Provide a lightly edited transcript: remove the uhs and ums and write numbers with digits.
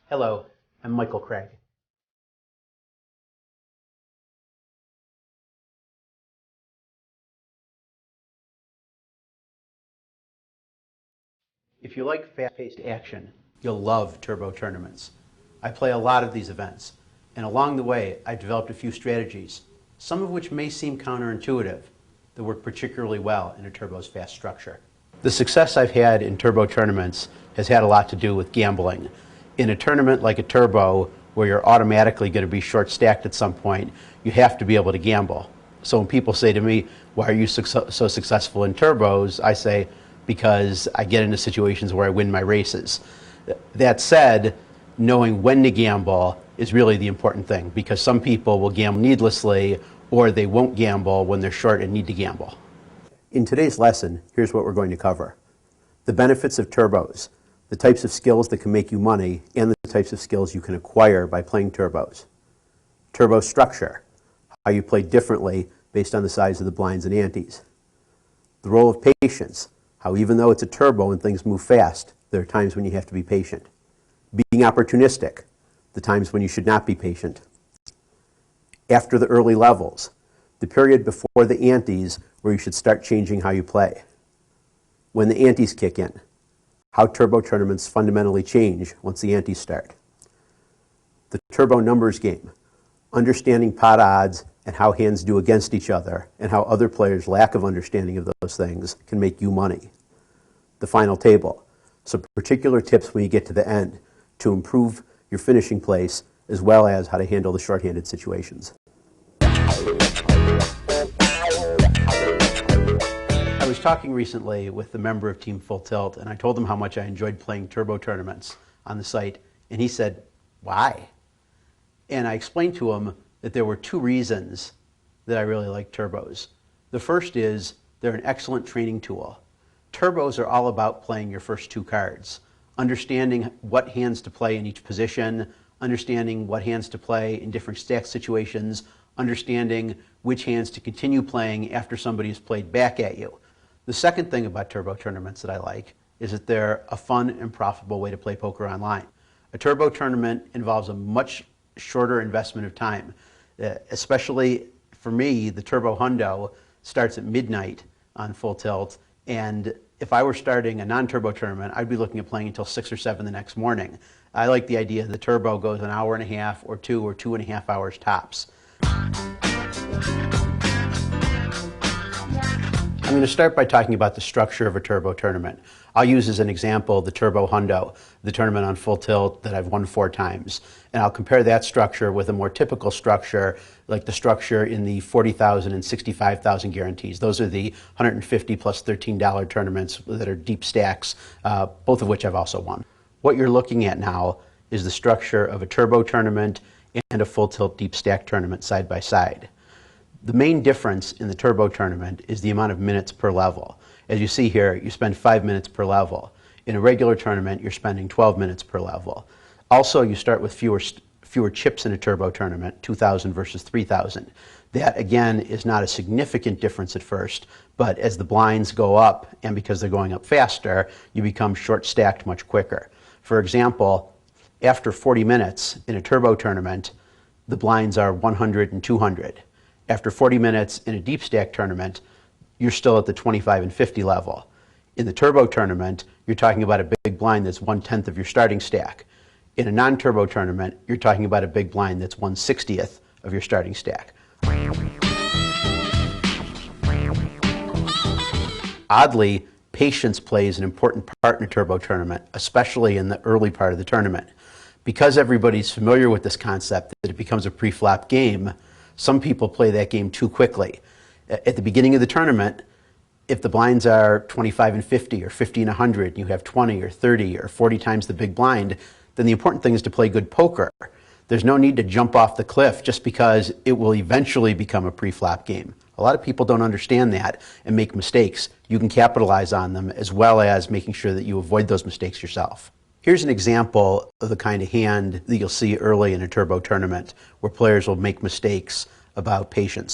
Hello, I'm Michael Craig. If you like fast-paced action, you'll love turbo tournaments. I play a lot of these events, and along the way, I've developed a few strategies, some of which may seem counterintuitive, that work particularly well in a turbo's fast structure. The success I've had in turbo tournaments has had a lot to do with gambling. In a tournament like a turbo, where you're automatically going to be short stacked at some point, you have to be able to gamble. So when people say to me, why are you so successful in turbos? I say, because I get into situations where I win my races. That said, knowing when to gamble is really the important thing, because some people will gamble needlessly, or they won't gamble when they're short and need to gamble. In today's lesson, here's what we're going to cover: the benefits of turbos, the types of skills that can make you money, and the types of skills you can acquire by playing turbos. Turbo structure, how you play differently based on the size of the blinds and antes. The role of patience, how even though it's a turbo and things move fast, there are times when you have to be patient. Being opportunistic, the times when you should not be patient. After the early levels, the period before the antes where you should start changing how you play. When the antes kick in, how turbo tournaments fundamentally change once the antes start. The turbo numbers game, understanding pot odds and how hands do against each other, and how other players' lack of understanding of those things can make you money. The final table, some particular tips when you get to the end to improve your finishing place, as well as how to handle the shorthanded situations. I was talking recently with a member of Team Full Tilt, and I told him how much I enjoyed playing turbo tournaments on the site, and he said, why? And I explained to him that there were two reasons that I really like turbos. The first is they're an excellent training tool. Turbos are all about playing your first two cards, understanding what hands to play in each position, understanding what hands to play in different stack situations, understanding which hands to continue playing after somebody has played back at you. The second thing about turbo tournaments that I like is that they're a fun and profitable way to play poker online. A turbo tournament involves a much shorter investment of time. Especially for me, the Turbo Hundo starts at midnight on Full Tilt, and if I were starting a non-turbo tournament, I'd be looking at playing until 6 or 7 the next morning. I like the idea the turbo goes an hour and a half or 2.5 hours tops. I'm going to start by talking about the structure of a turbo tournament. I'll use as an example the Turbo Hundo, the tournament on Full Tilt that I've won 4 times. And I'll compare that structure with a more typical structure, like the structure in the 40,000 and 65,000 guarantees. Those are the 150 plus $13 tournaments that are deep stacks, both of which I've also won. What you're looking at now is the structure of a turbo tournament and a Full Tilt deep stack tournament side by side. The main difference in the turbo tournament is the amount of minutes per level. As you see here, you spend 5 minutes per level. In a regular tournament, you're spending 12 minutes per level. Also, you start with fewer chips in a turbo tournament, 2,000 versus 3,000. That, again, is not a significant difference at first, but as the blinds go up, and because they're going up faster, you become short-stacked much quicker. For example, after 40 minutes in a turbo tournament, the blinds are 100 and 200. After 40 minutes in a deep stack tournament, you're still at the 25 and 50 level. In the turbo tournament, you're talking about a big blind that's 1/10 of your starting stack. In a non-turbo tournament, you're talking about a big blind that's 1/60th of your starting stack. Oddly, patience plays an important part in a turbo tournament, especially in the early part of the tournament. Because everybody's familiar with this concept that it becomes a pre-flop game, some people play that game too quickly. At the beginning of the tournament, if the blinds are 25 and 50 or 50 and 100, and you have 20 or 30 or 40 times the big blind, then the important thing is to play good poker. There's no need to jump off the cliff just because it will eventually become a pre-flop game. A lot of people don't understand that and make mistakes. You can capitalize on them as well as making sure that you avoid those mistakes yourself. Here's an example of the kind of hand that you'll see early in a turbo tournament where players will make mistakes about patience.